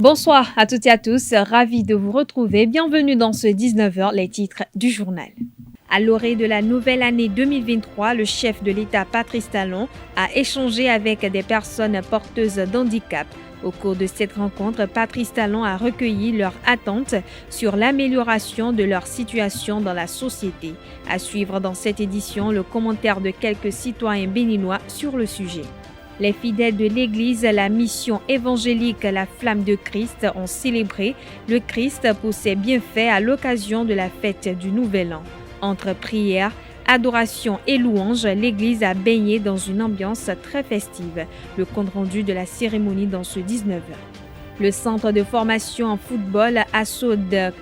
Bonsoir à toutes et à tous, ravi de vous retrouver. Bienvenue dans ce 19h, les titres du journal. À l'orée de la nouvelle année 2023, le chef de l'État Patrice Talon a échangé avec des personnes porteuses d'handicap. Au cours de cette rencontre, Patrice Talon a recueilli leurs attentes sur l'amélioration de leur situation dans la société. À suivre dans cette édition, le commentaire de quelques citoyens béninois sur le sujet. Les fidèles de l'Église, la mission évangélique La Flamme de Christ ont célébré le Christ pour ses bienfaits à l'occasion de la fête du Nouvel An. Entre prières, adoration et louanges, l'Église a baigné dans une ambiance très festive. Le compte-rendu de la cérémonie dans ce 19h. Le centre de formation en football Assaud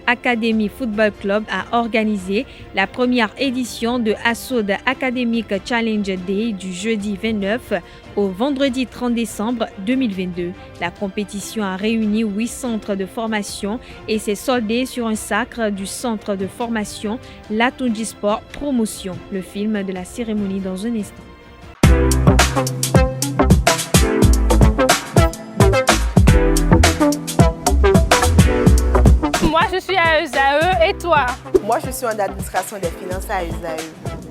Academy Football Club a organisé la première édition de Assaud Academic Challenge Day du jeudi 29 au vendredi 30 décembre 2022. La compétition a réuni 8 centres de formation et s'est soldée sur un sacre du centre de formation Latunji Sport Promotion. Le film de la cérémonie dans un instant. Moi, je suis à ESAE et toi? Moi, je suis en administration des finances à ESAE.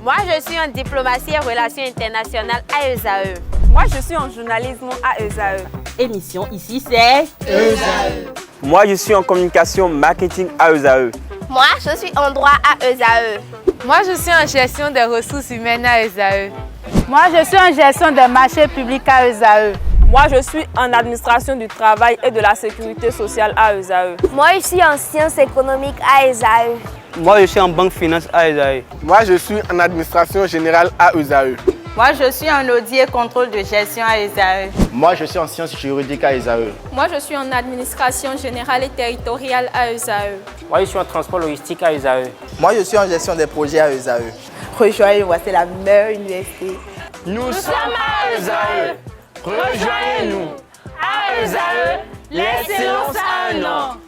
Moi, je suis en diplomatie et relations internationales à ESAE. Moi, je suis en journalisme à ESAE. Émission ici, c'est ESAE. Moi, je suis en communication marketing à ESAE. Moi, je suis en droit à ESAE. Moi, je suis en gestion des ressources humaines à ESAE. Moi, je suis en gestion des marchés publics à ESAE. Moi, je suis en administration du travail et de la sécurité sociale à ESAE. Moi, je suis en sciences économiques à ESAE. Moi, je suis en banque finance à ESAE. Moi, je suis en administration générale à ESAE. Moi, je suis en audit et contrôle de gestion à ESAE. Moi, je suis en sciences juridiques à ESAE. Moi, je suis en administration générale et territoriale à ESAE. Moi, je suis en transport logistique à ESAE. Moi, je suis en gestion des projets à ESAE. Rejoignez-moi, c'est la meilleure université. Nous sommes à ESAE. Rejoignez-nous. À ESAE, l'excellence a un nom.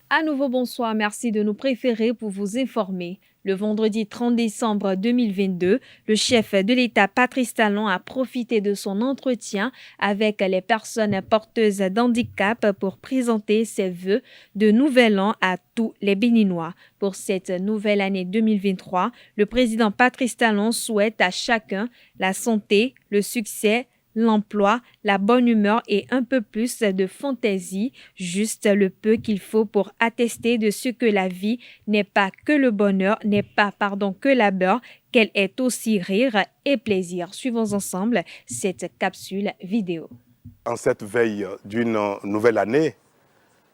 À nouveau, bonsoir, merci de nous préférer pour vous informer. Le vendredi 30 décembre 2022, le chef de l'État Patrice Talon a profité de son entretien avec les personnes porteuses d'handicap pour présenter ses vœux de nouvel an à tous les Béninois. Pour cette nouvelle année 2023, le président Patrice Talon souhaite à chacun la santé, le succès, l'emploi, la bonne humeur et un peu plus de fantaisie, juste le peu qu'il faut pour attester de ce que la vie n'est pas que le bonheur, n'est pas, que labeur, qu'elle est aussi rire et plaisir. Suivons ensemble cette capsule vidéo. En cette veille d'une nouvelle année,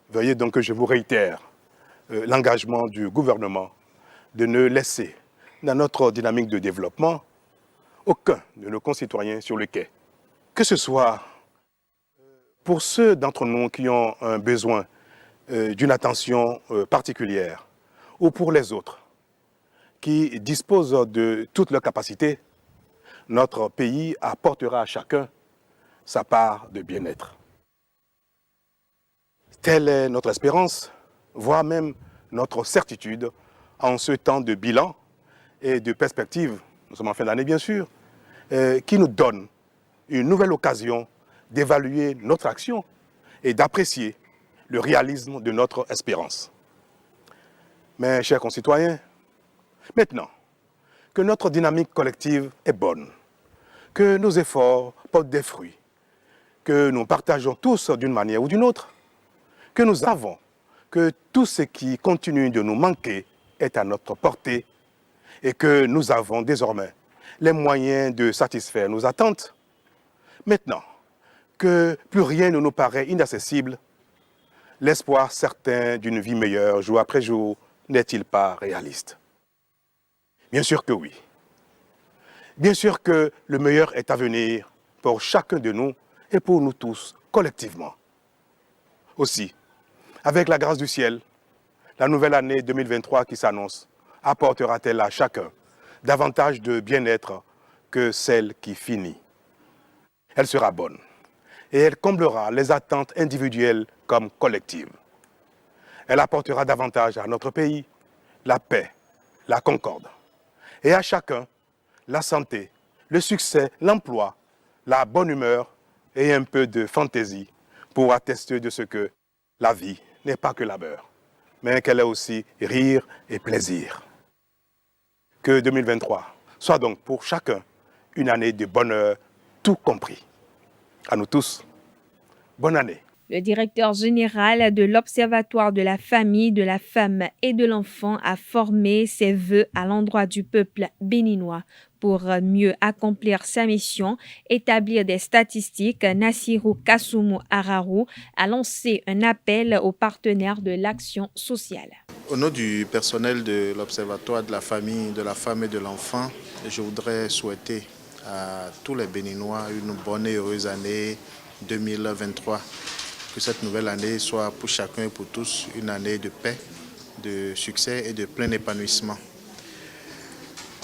veuillez donc que je vous réitère l'engagement du gouvernement de ne laisser dans notre dynamique de développement aucun de nos concitoyens sur le quai. Que ce soit pour ceux d'entre nous qui ont un besoin d'une attention particulière ou pour les autres qui disposent de toutes leurs capacités, notre pays apportera à chacun sa part de bien-être. Telle est notre espérance, voire même notre certitude en ce temps de bilan et de perspective, nous sommes en fin d'année bien sûr, qui nous donne une nouvelle occasion d'évaluer notre action et d'apprécier le réalisme de notre espérance. Mes chers concitoyens, maintenant que notre dynamique collective est bonne, que nos efforts portent des fruits, que nous partageons tous d'une manière ou d'une autre, que nous avons que tout ce qui continue de nous manquer est à notre portée et que nous avons désormais les moyens de satisfaire nos attentes. Maintenant que plus rien ne nous paraît inaccessible, l'espoir certain d'une vie meilleure jour après jour n'est-il pas réaliste? Bien sûr que oui. Bien sûr que le meilleur est à venir pour chacun de nous et pour nous tous collectivement. Aussi, avec la grâce du ciel, la nouvelle année 2023 qui s'annonce apportera-t-elle à chacun davantage de bien-être que celle qui finit? Elle sera bonne et elle comblera les attentes individuelles comme collectives. Elle apportera davantage à notre pays la paix, la concorde. Et à chacun, la santé, le succès, l'emploi, la bonne humeur et un peu de fantaisie pour attester de ce que la vie n'est pas que labeur, mais qu'elle est aussi rire et plaisir. Que 2023 soit donc pour chacun une année de bonheur, tout compris. À nous tous, bonne année. Le directeur général de l'Observatoire de la famille, de la femme et de l'enfant a formé ses vœux à l'endroit du peuple béninois. Pour mieux accomplir sa mission, établir des statistiques, Nassirou Kassoumou Ararou a lancé un appel aux partenaires de l'action sociale. Au nom du personnel de l'Observatoire de la famille, de la femme et de l'enfant, je voudrais souhaiter à tous les Béninois une bonne et heureuse année 2023. Que cette nouvelle année soit pour chacun et pour tous une année de paix, de succès et de plein épanouissement.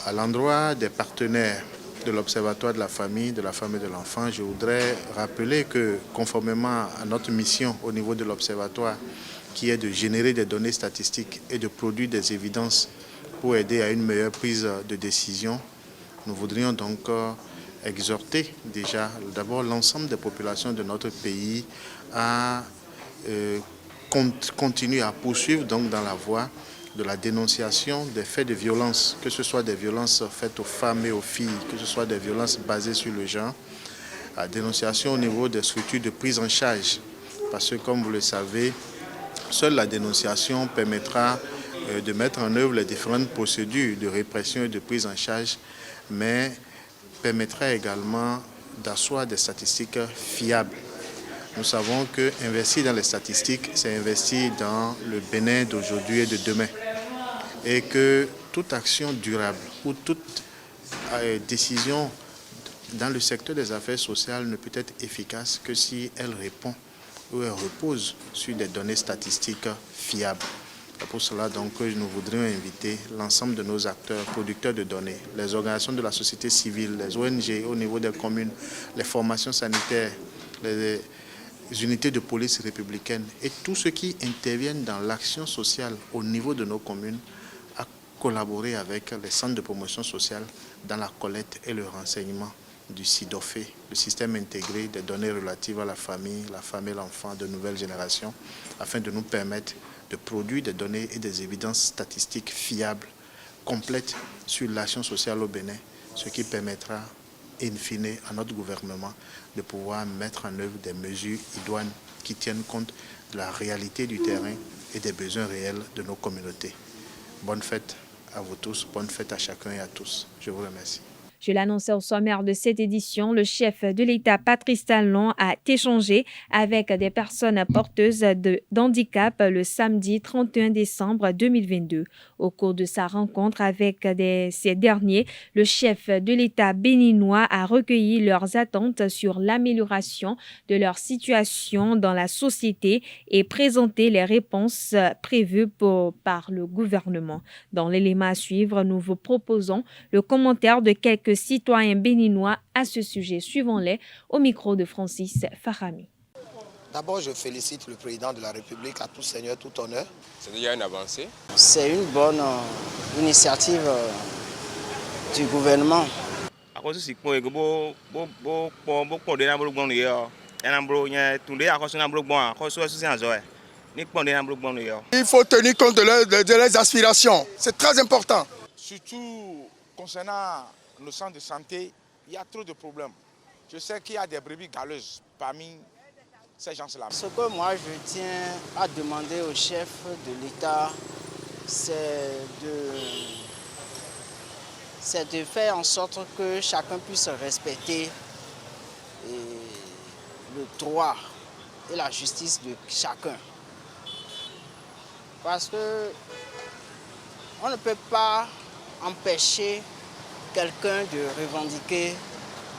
À l'endroit des partenaires de l'Observatoire de la famille, de la femme et de l'enfant, je voudrais rappeler que conformément à notre mission au niveau de l'Observatoire, qui est de générer des données statistiques et de produire des évidences pour aider à une meilleure prise de décision, nous voudrions donc exhorter déjà d'abord l'ensemble des populations de notre pays à continuer à poursuivre donc dans la voie de la dénonciation des faits de violence, que ce soit des violences faites aux femmes et aux filles, que ce soit des violences basées sur le genre, la dénonciation au niveau des structures de prise en charge, parce que comme vous le savez, seule la dénonciation permettra de mettre en œuvre les différentes procédures de répression et de prise en charge, mais permettra également d'asseoir des statistiques fiables. Nous savons qu'investir dans les statistiques, c'est investir dans le Bénin d'aujourd'hui et de demain. Et que toute action durable ou toute décision dans le secteur des affaires sociales ne peut être efficace que si elle répond ou elle repose sur des données statistiques fiables. Et pour cela, donc, nous voudrions inviter l'ensemble de nos acteurs, producteurs de données, les organisations de la société civile, les ONG au niveau des communes, les formations sanitaires, les unités de police républicaines et tous ceux qui interviennent dans l'action sociale au niveau de nos communes à collaborer avec les centres de promotion sociale dans la collecte et le renseignement du SIDOFE, le système intégré des données relatives à la famille et l'enfant de nouvelle génération, afin de nous permettre de produire des données et des évidences statistiques fiables, complètes sur l'action sociale au Bénin, ce qui permettra in fine à notre gouvernement de pouvoir mettre en œuvre des mesures idoines qui tiennent compte de la réalité du terrain et des besoins réels de nos communautés. Bonne fête à vous tous, bonne fête à chacun et à tous. Je vous remercie. Je l'annonçais au sommaire de cette édition, le chef de l'État, Patrice Talon, a échangé avec des personnes porteuses d'handicap le samedi 31 décembre 2022. Au cours de sa rencontre avec ces derniers, le chef de l'État béninois a recueilli leurs attentes sur l'amélioration de leur situation dans la société et présenté les réponses prévues par le gouvernement. Dans l'élément à suivre, nous vous proposons le commentaire de quelques citoyens béninois à ce sujet. Suivons-les au micro de Francis Farami. D'abord, je félicite le président de la République, à tout seigneur, tout honneur. C'est déjà une avancée. C'est une bonne initiative du gouvernement. Il faut tenir compte de leurs aspirations. C'est très important. Surtout concernant nos centres de santé, il y a trop de problèmes. Je sais qu'il y a des brebis galeuses parmi ces gens-là. Ce que moi je tiens à demander au chef de l'État, c'est de faire en sorte que chacun puisse respecter le droit et la justice de chacun. Parce que on ne peut pas empêcher quelqu'un de revendiquer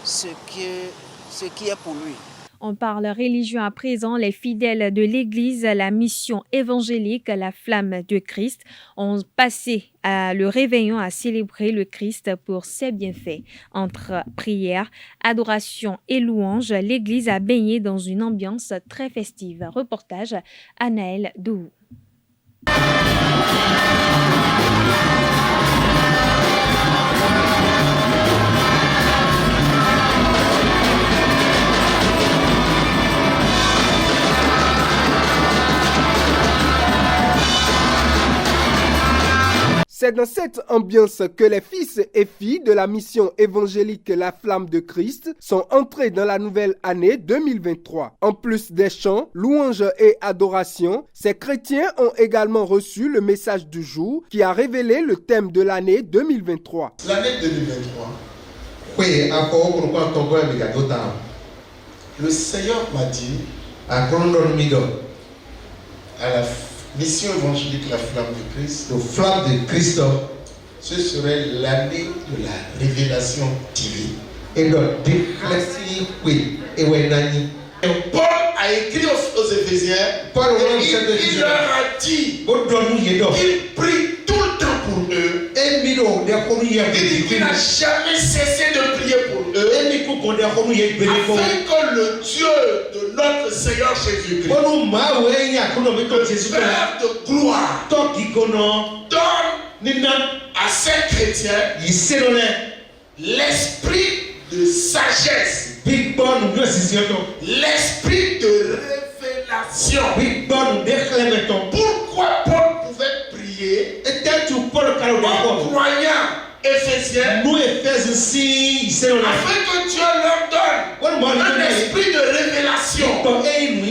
ce qui est pour lui. On parle religion à présent. Les fidèles de l'Église, la mission évangélique, la flamme de Christ, ont passé le réveillon à célébrer le Christ pour ses bienfaits. Entre prière, adoration et louange, l'Église a baigné dans une ambiance très festive. Reportage Anaël Douou. C'est dans cette ambiance que les fils et filles de la mission évangélique La Flamme de Christ sont entrés dans la nouvelle année 2023. En plus des chants, louanges et adorations, ces chrétiens ont également reçu le message du jour qui a révélé le thème de l'année 2023. L'année 2023, le Seigneur m'a dit à la mission évangélique La Flamme de Christ, ce serait l'année de la révélation divine. Et Paul a écrit aux Éphésiens, il leur a dit qu'il prie tout le temps pour eux. Il dit qu'il n'a jamais cessé de prier pour eux, afin que le Dieu de notre Seigneur Jésus-Christ, le Père de gloire, donne à ces chrétiens l'esprit de sagesse, l'esprit de révélation. Pourquoi Paul pouvait prier en croyant Éphésiens, afin que Dieu leur donne un esprit de révélation. Et il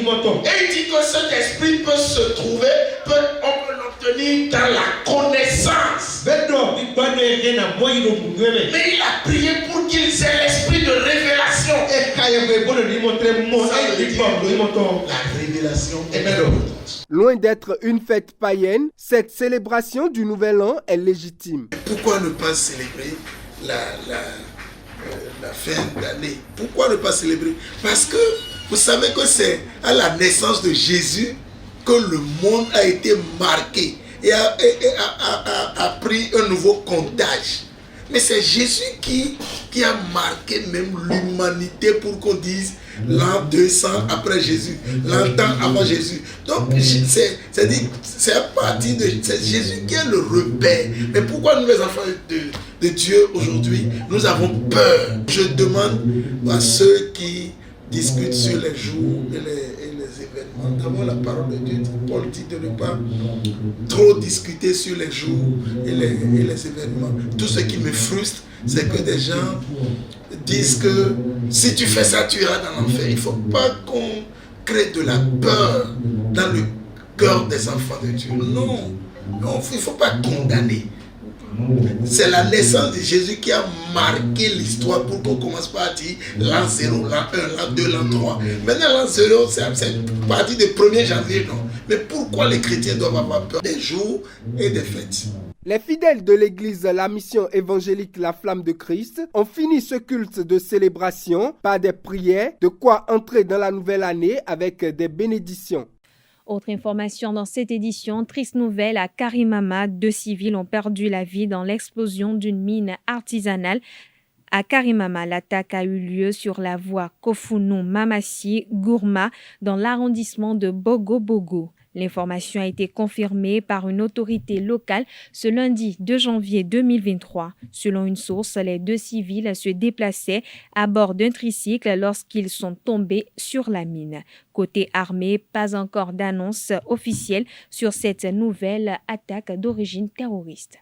dit que cet esprit peut se trouver, on peut l'obtenir dans la connaissance. Mais il a prié pour qu'ils aient l'esprit de révélation. La révélation est importante. Loin d'être une fête païenne, cette célébration du Nouvel An est légitime. Pourquoi ne pas célébrer la fin d'année? Pourquoi ne pas célébrer? Parce que vous savez que c'est à la naissance de Jésus que le monde a été marqué et a pris un nouveau contagion. Mais c'est Jésus qui a marqué même l'humanité pour qu'on dise l'an 200 après Jésus, l'an 100 avant Jésus. Donc c'est à partir de c'est Jésus qui est le repère. Mais pourquoi nous les enfants de Dieu aujourd'hui, nous avons peur? Je demande à ceux qui discutent sur les jours et les événements. D'abord la parole de Dieu, Paul dit de ne pas trop discuter sur les jours et les événements. Tout ce qui me frustre, c'est que des gens disent que si tu fais ça, tu iras dans l'enfer. Il ne faut pas qu'on crée de la peur dans le cœur des enfants de Dieu. Non, il ne faut pas condamner. C'est la naissance de Jésus qui a marqué l'histoire pour qu'on commence pas à dire l'an 0, l'an 1, l'an 2, l'an 3. Maintenant l'an 0, c'est parti du 1er janvier, non. Mais pourquoi les chrétiens doivent avoir peur des jours et des fêtes? Les fidèles de l'église La Mission Évangélique La Flamme de Christ ont fini ce culte de célébration par des prières, de quoi entrer dans la nouvelle année avec des bénédictions. Autre information dans cette édition, triste nouvelle à Karimama, 2 civils ont perdu la vie dans l'explosion d'une mine artisanale. À Karimama, l'attaque a eu lieu sur la voie Kofounou-Mamassi-Gourma dans l'arrondissement de Bogo-Bogo. L'information a été confirmée par une autorité locale ce lundi 2 janvier 2023. Selon une source, les 2 civils se déplaçaient à bord d'un tricycle lorsqu'ils sont tombés sur la mine. Côté armée, pas encore d'annonce officielle sur cette nouvelle attaque d'origine terroriste.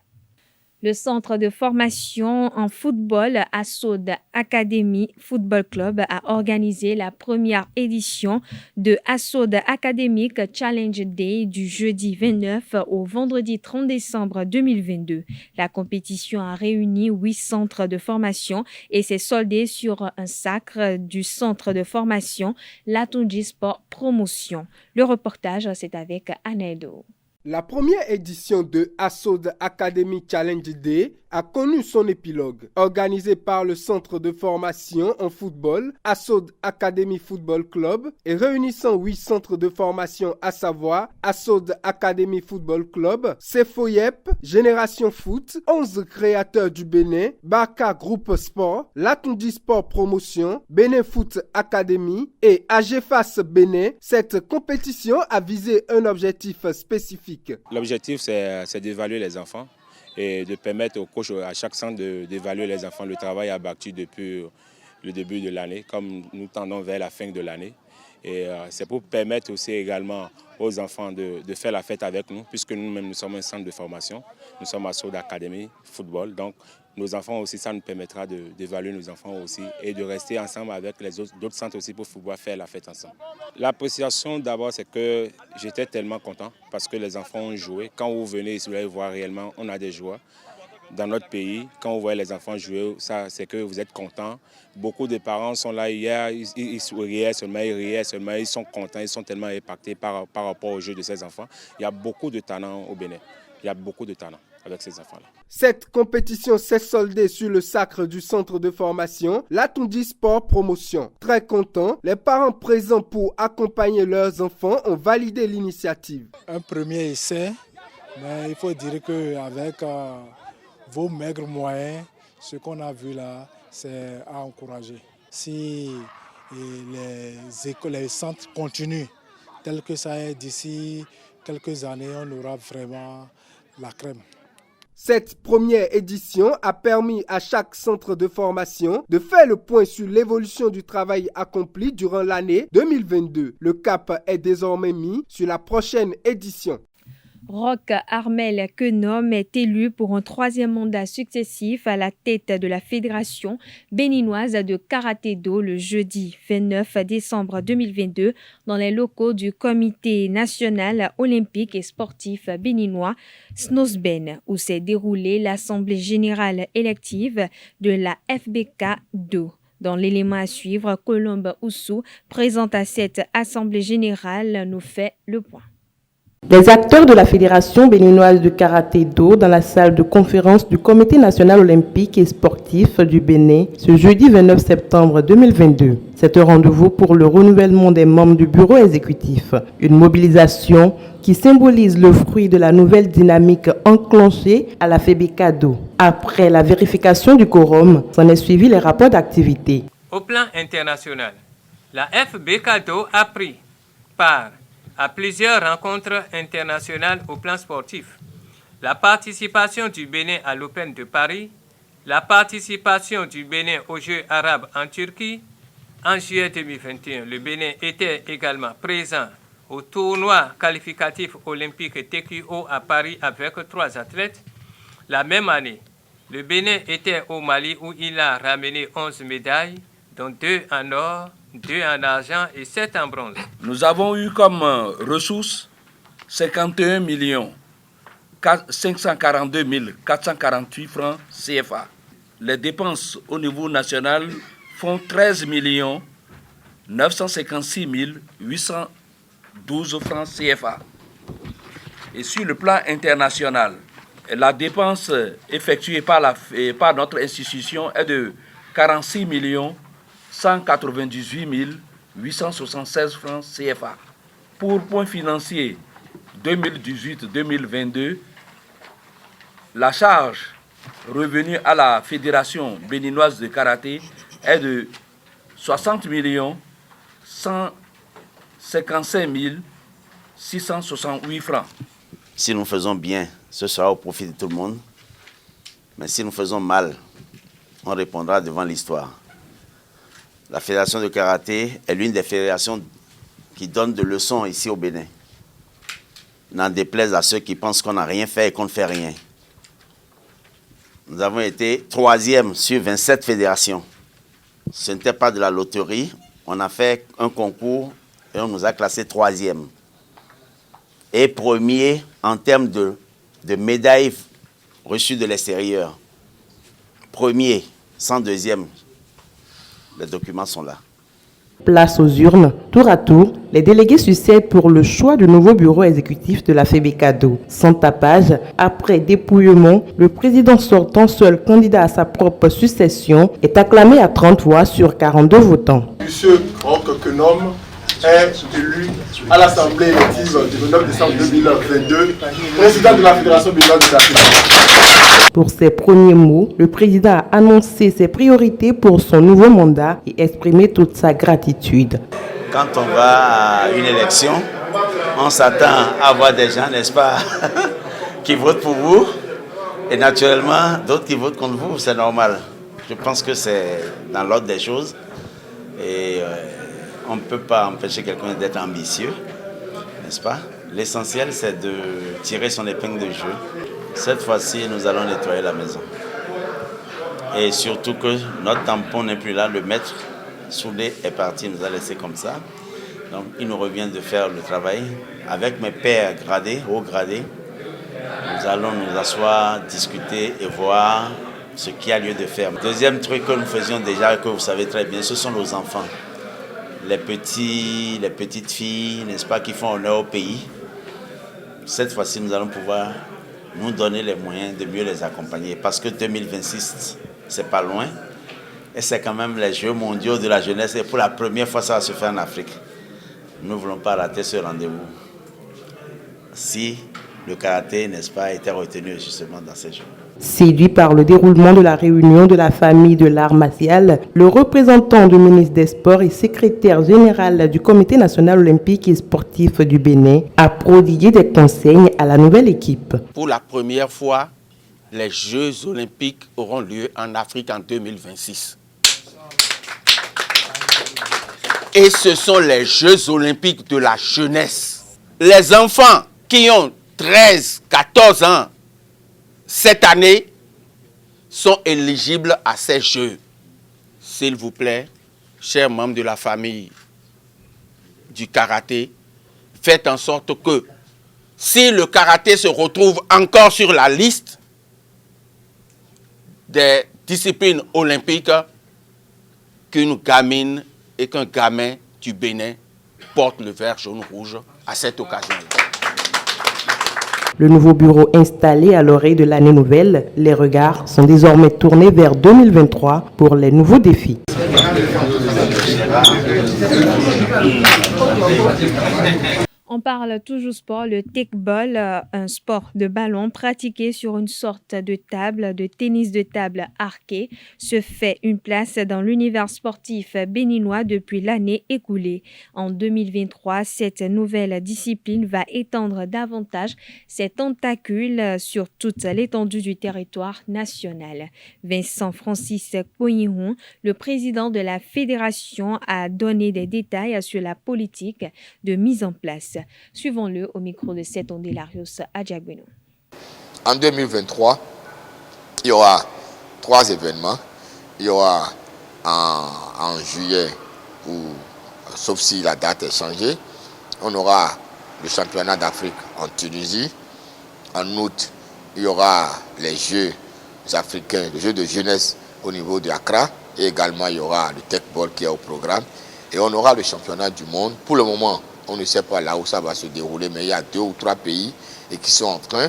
Le centre de formation en football Assaud Academy Football Club a organisé la première édition de Assaud Academic Challenge Day du jeudi 29 au vendredi 30 décembre 2022. La compétition a réuni 8 centres de formation et s'est soldée sur un sacre du centre de formation Latunji Sport Promotion. Le reportage, c'est avec Anedo. La première édition de Assaud Academy Challenge Day a connu son épilogue. Organisé par le centre de formation en football, Assaud Academy Football Club, et réunissant 8 centres de formation à savoir Assaud Academy Football Club, Cefoyep, Génération Foot, 11 créateurs du Bénin, Barca Groupe Sport, Latunji Sport Promotion, Bénin Foot Academy et AGFAS Bénin, cette compétition a visé un objectif spécifique. olympique. L'objectif, c'est d'évaluer les enfants et de permettre aux coachs à chaque centre d'évaluer les enfants. Le travail a battu depuis le début de l'année, comme nous tendons vers la fin de l'année. Et c'est pour permettre aussi également aux enfants de faire la fête avec nous, puisque nous-mêmes, nous sommes un centre de formation. Nous sommes à Assaud Academy Football. Donc, nos enfants aussi, ça nous permettra d'évaluer nos enfants aussi et de rester ensemble avec les d'autres centres aussi pour pouvoir faire la fête ensemble. L'appréciation d'abord, c'est que j'étais tellement content parce que les enfants ont joué. Quand vous venez ici, vous allez voir réellement, on a des joueurs. Dans notre pays, quand vous voyez les enfants jouer, ça, c'est que vous êtes contents. Beaucoup de parents sont là hier, ils riaient seulement, ils sont contents, ils sont tellement impactés par rapport au jeu de ces enfants. Il y a beaucoup de talents au Bénin. Il y a beaucoup de talents avec ces enfants-là. Cette compétition s'est soldée sur le sacre du centre de formation, l'Atundi Sport Promotion. Très contents, les parents présents pour accompagner leurs enfants ont validé l'initiative. Un premier essai, mais il faut dire qu'avec vos maigres moyens, ce qu'on a vu là, c'est à encourager. Si les centres continuent tel que ça est d'ici quelques années, on aura vraiment la crème. Cette première édition a permis à chaque centre de formation de faire le point sur l'évolution du travail accompli durant l'année 2022. Le cap est désormais mis sur la prochaine édition. Roch Armel Kenom est élu pour un 3e mandat successif à la tête de la Fédération béninoise de karaté-do le jeudi 29 décembre 2022 dans les locaux du Comité national olympique et sportif béninois SNOSBEN, où s'est déroulée l'Assemblée générale élective de la FBK-do. Dans l'élément à suivre, Colombe Oussou, présente à cette Assemblée générale, nous fait le point. Les acteurs de la Fédération béninoise de karaté-do dans la salle de conférence du Comité national olympique et sportif du Bénin ce jeudi 29 septembre 2022. C'est un rendez-vous pour le renouvellement des membres du bureau exécutif. Une mobilisation qui symbolise le fruit de la nouvelle dynamique enclenchée à la FBK-do. Après la vérification du quorum, s'en est suivi les rapports d'activité. Au plan international, la FBK-do a pris part à plusieurs rencontres internationales au plan sportif. La participation du Bénin à l'Open de Paris, la participation du Bénin aux Jeux arabes en Turquie. En juillet 2021, le Bénin était également présent au tournoi qualificatif olympique TQO à Paris avec 3 athlètes. La même année, le Bénin était au Mali où il a ramené 11 médailles, dont 2 en or, 2 en argent et 7 en bronze. Nous avons eu comme ressources 51 542 448 francs CFA. Les dépenses au niveau national font 13 956 812 francs CFA. Et sur le plan international, la dépense effectuée par notre institution est de 46 198 876 francs CFA. Pour point financier 2018-2022, la charge revenue à la Fédération béninoise de karaté est de 60 155 668 francs. Si nous faisons bien, ce sera au profit de tout le monde. Mais si nous faisons mal, on répondra devant l'histoire. La Fédération de karaté est l'une des fédérations qui donne de leçons ici au Bénin. N'en déplaise à ceux qui pensent qu'on n'a rien fait et qu'on ne fait rien. Nous avons été 3e sur 27 fédérations. Ce n'était pas de la loterie. On a fait un concours et on nous a classé 3e. Et 1er en termes de médailles reçues de l'extérieur. 1er, sans 2e. Les documents sont là. Place aux urnes. Tour à tour, les délégués succèdent pour le choix du nouveau bureau exécutif de la FBK-do. Sans tapage, après dépouillement, le président sortant, seul candidat à sa propre succession, est acclamé à 30 voix sur 42 votants. Monsieur Roch Kenom est élu à l'Assemblée élective du 29 décembre 2022, président de la Fédération béninoise de karaté. Pour ses premiers mots, le président a annoncé ses priorités pour son nouveau mandat et exprimé toute sa gratitude. Quand on va à une élection, on s'attend à voir des gens, n'est-ce pas, qui votent pour vous. Et naturellement, d'autres qui votent contre vous, c'est normal. Je pense que c'est dans l'ordre des choses. Et on ne peut pas empêcher quelqu'un d'être ambitieux, n'est-ce pas? L'essentiel, c'est de tirer son épingle de jeu. Cette fois-ci, nous allons nettoyer la maison. Et surtout que notre tampon n'est plus là, le maître soudé est parti, nous a laissé comme ça. Donc il nous revient de faire le travail. Avec mes pairs gradés, haut gradés, nous allons nous asseoir, discuter et voir ce qu'il y a lieu de faire. Deuxième truc que nous faisions déjà, que vous savez très bien, ce sont nos enfants. Les petites filles, n'est-ce pas, qui font honneur au pays. Cette fois-ci, nous allons pouvoir nous donner les moyens de mieux les accompagner. Parce que 2026, c'est pas loin. Et c'est quand même les Jeux mondiaux de la jeunesse. Et pour la première fois, ça va se faire en Afrique. Nous ne voulons pas rater ce rendez-vous. Si le karaté, n'est-ce pas, était retenu justement dans ces Jeux. Séduit par le déroulement de la réunion de la famille de l'art martial, le représentant du ministre des Sports et secrétaire général du Comité national olympique et sportif du Bénin a prodigué des conseils à la nouvelle équipe. Pour la première fois, les Jeux olympiques auront lieu en Afrique en 2026. Et ce sont les Jeux olympiques de la jeunesse. Les enfants qui ont 13, 14 ans cette année sont éligibles à ces Jeux. S'il vous plaît, chers membres de la famille du karaté, faites en sorte que si le karaté se retrouve encore sur la liste des disciplines olympiques, qu'une gamine et qu'un gamin du Bénin porte le vert, jaune, rouge à cette occasion-là. Le nouveau bureau installé à l'oreille de l'année nouvelle, les regards sont désormais tournés vers 2023 pour les nouveaux défis. On parle toujours sport, le teqball, un sport de ballon pratiqué sur une sorte de table de tennis de table arqué, se fait une place dans l'univers sportif béninois depuis l'année écoulée. En 2023, cette nouvelle discipline va étendre davantage ses tentacules sur toute l'étendue du territoire national. Vincent Francis Koyihon, le président de la fédération, a donné des détails sur la politique de mise en place. Suivons-le au micro de Seton Delarios Adjagweno. En 2023, il y aura 3 événements. Il y aura en juillet, sauf si la date est changée, on aura le championnat d'Afrique en Tunisie. En août, il y aura les Jeux africains, les Jeux de jeunesse au niveau de Accra. Et également, il y aura le teqball qui est au programme. Et on aura le championnat du monde. Pour le moment, on ne sait pas là où ça va se dérouler, mais il y a 2 ou 3 pays et qui sont en train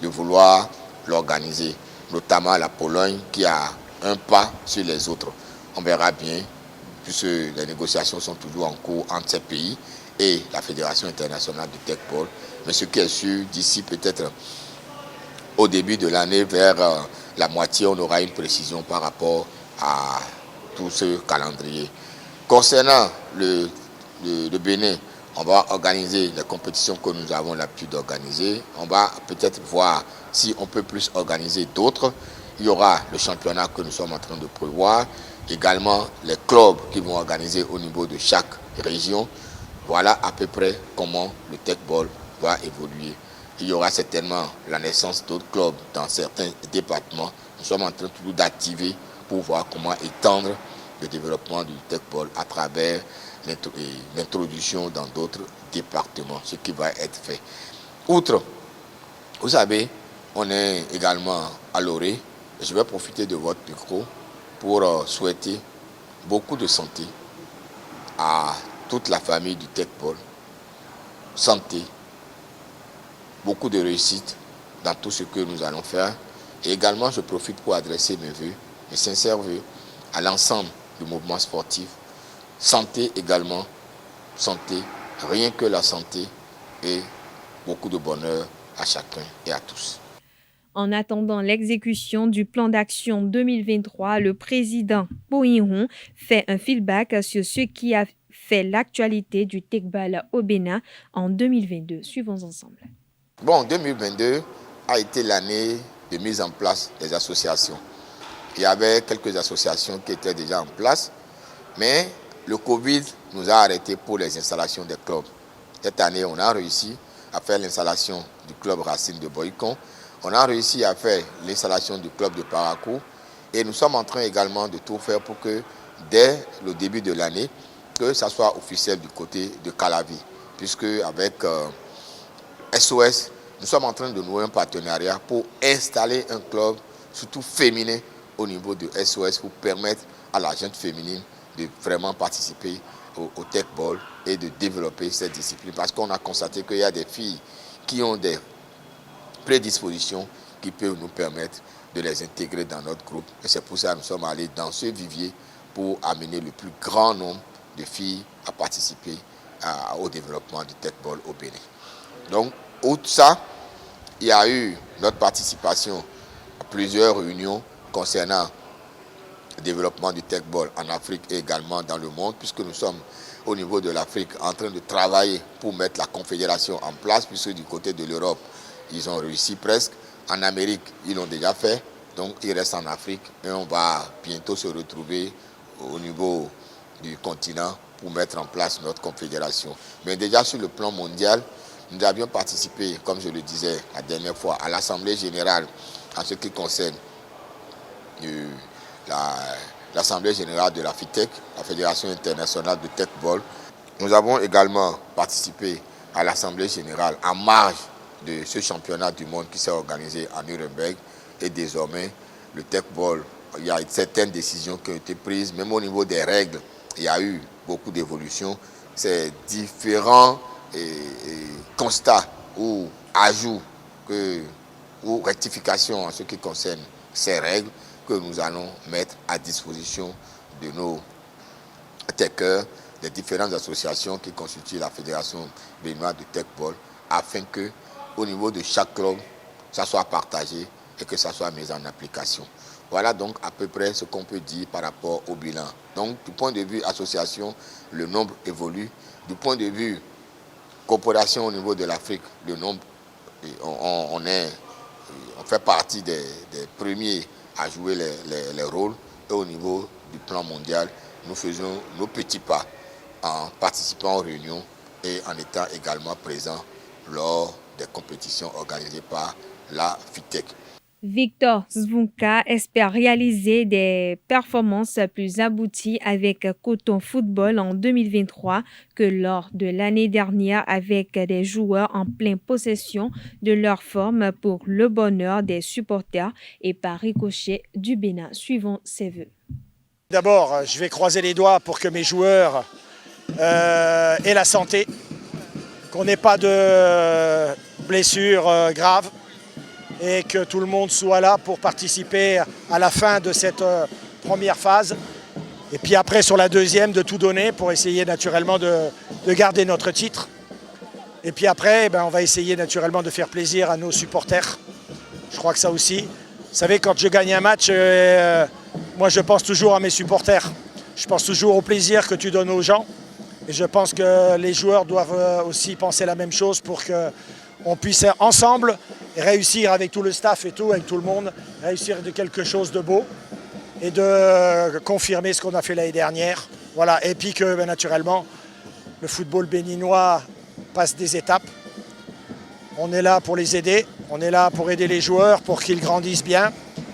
de vouloir l'organiser, notamment la Pologne qui a un pas sur les autres. On verra bien, puisque les négociations sont toujours en cours entre ces pays et la Fédération internationale du teqball. Mais ce qui est sûr, d'ici peut-être au début de l'année, vers la moitié, on aura une précision par rapport à tout ce calendrier. Concernant le Bénin, on va organiser les compétitions que nous avons l'habitude d'organiser. On va peut-être voir si on peut plus organiser d'autres. Il y aura le championnat que nous sommes en train de prévoir. Également, les clubs qui vont organiser au niveau de chaque région. Voilà à peu près comment le teqball va évoluer. Il y aura certainement la naissance d'autres clubs dans certains départements. Nous sommes en train toujours d'activer pour voir comment étendre le développement du teqball à travers l'introduction dans d'autres départements, ce qui va être fait. Outre, vous savez, on est également à l'orée. Je vais profiter de votre micro pour souhaiter beaucoup de santé à toute la famille du teqball. Santé, beaucoup de réussite dans tout ce que nous allons faire. Et également, je profite pour adresser mes vœux, mes sincères vœux à l'ensemble du mouvement sportif. Santé également, santé, rien que la santé et beaucoup de bonheur à chacun et à tous. En attendant l'exécution du plan d'action 2023, le président Koyihon fait un feedback sur ce qui a fait l'actualité du Tekball au Bénin en 2022. Suivons ensemble. Bon, 2022 a été l'année de mise en place des associations. Il y avait quelques associations qui étaient déjà en place, mais le Covid nous a arrêtés pour les installations des clubs. Cette année, on a réussi à faire l'installation du club Racine de Boycon. On a réussi à faire l'installation du club de Parakou. Et nous sommes en train également de tout faire pour que, dès le début de l'année, que ça soit officiel du côté de Calavi. Puisque avec SOS, nous sommes en train de nouer un partenariat pour installer un club, surtout féminin, au niveau de SOS, pour permettre à la jeune féminine de vraiment participer au tech ball et de développer cette discipline. Parce qu'on a constaté qu'il y a des filles qui ont des prédispositions qui peuvent nous permettre de les intégrer dans notre groupe. Et c'est pour ça que nous sommes allés dans ce vivier pour amener le plus grand nombre de filles à participer au développement du tech ball au Bénin. Donc, outre ça, il y a eu notre participation à plusieurs réunions concernant le développement du tech ball en Afrique et également dans le monde, puisque nous sommes au niveau de l'Afrique en train de travailler pour mettre la confédération en place, puisque du côté de l'Europe, ils ont réussi presque. En Amérique, ils l'ont déjà fait, donc il reste en Afrique et on va bientôt se retrouver au niveau du continent pour mettre en place notre confédération. Mais déjà sur le plan mondial, nous avions participé, comme je le disais la dernière fois, à l'Assemblée générale en ce qui concerne l'Assemblée générale de la FITEC, la Fédération internationale de tech ball. Nous avons également participé à l'Assemblée générale en marge de ce championnat du monde qui s'est organisé à Nuremberg. Et désormais, le tech ball, il y a certaines décisions qui ont été prises, même au niveau des règles, il y a eu beaucoup d'évolutions. C'est différents constats ou ajouts ou rectifications en ce qui concerne ces règles que nous allons mettre à disposition de nos techers, des différentes associations qui constituent la Fédération béninoise de tech ball, afin que, au niveau de chaque club, ça soit partagé et que ça soit mis en application. Voilà donc à peu près ce qu'on peut dire par rapport au bilan. Donc, du point de vue association, le nombre évolue. Du point de vue coopération au niveau de l'Afrique, le nombre, on fait partie des premiers à jouer les rôles. Et au niveau du plan mondial, nous faisons nos petits pas en participant aux réunions et en étant également présents lors des compétitions organisées par la FITEC. Victor Zvunka espère réaliser des performances plus abouties avec Coton Football en 2023 que lors de l'année dernière, avec des joueurs en pleine possession de leur forme pour le bonheur des supporters et par ricochet du Bénin. Suivons ses vœux. D'abord, je vais croiser les doigts pour que mes joueurs aient la santé, qu'on n'ait pas de blessures graves, et que tout le monde soit là pour participer à la fin de cette première phase. Et puis après, sur la deuxième, de tout donner pour essayer naturellement de garder notre titre. Et puis après, on va essayer naturellement de faire plaisir à nos supporters. Je crois que ça aussi. Vous savez, quand je gagne un match, moi je pense toujours à mes supporters. Je pense toujours au plaisir que tu donnes aux gens. Et je pense que les joueurs doivent aussi penser la même chose pour qu'on puisse ensemble réussir avec tout le staff et tout, avec tout le monde, réussir de quelque chose de beau et de confirmer ce qu'on a fait l'année dernière. Voilà. Et puis que naturellement, le football béninois passe des étapes. On est là pour les aider, on est là pour aider les joueurs, pour qu'ils grandissent bien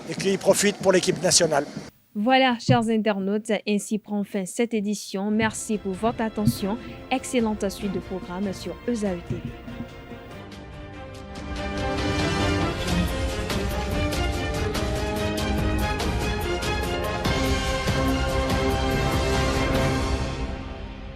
et qu'ils profitent pour l'équipe nationale. Voilà, chers internautes, ainsi prend fin cette édition. Merci pour votre attention. Excellente suite de programmes sur ESAE TV.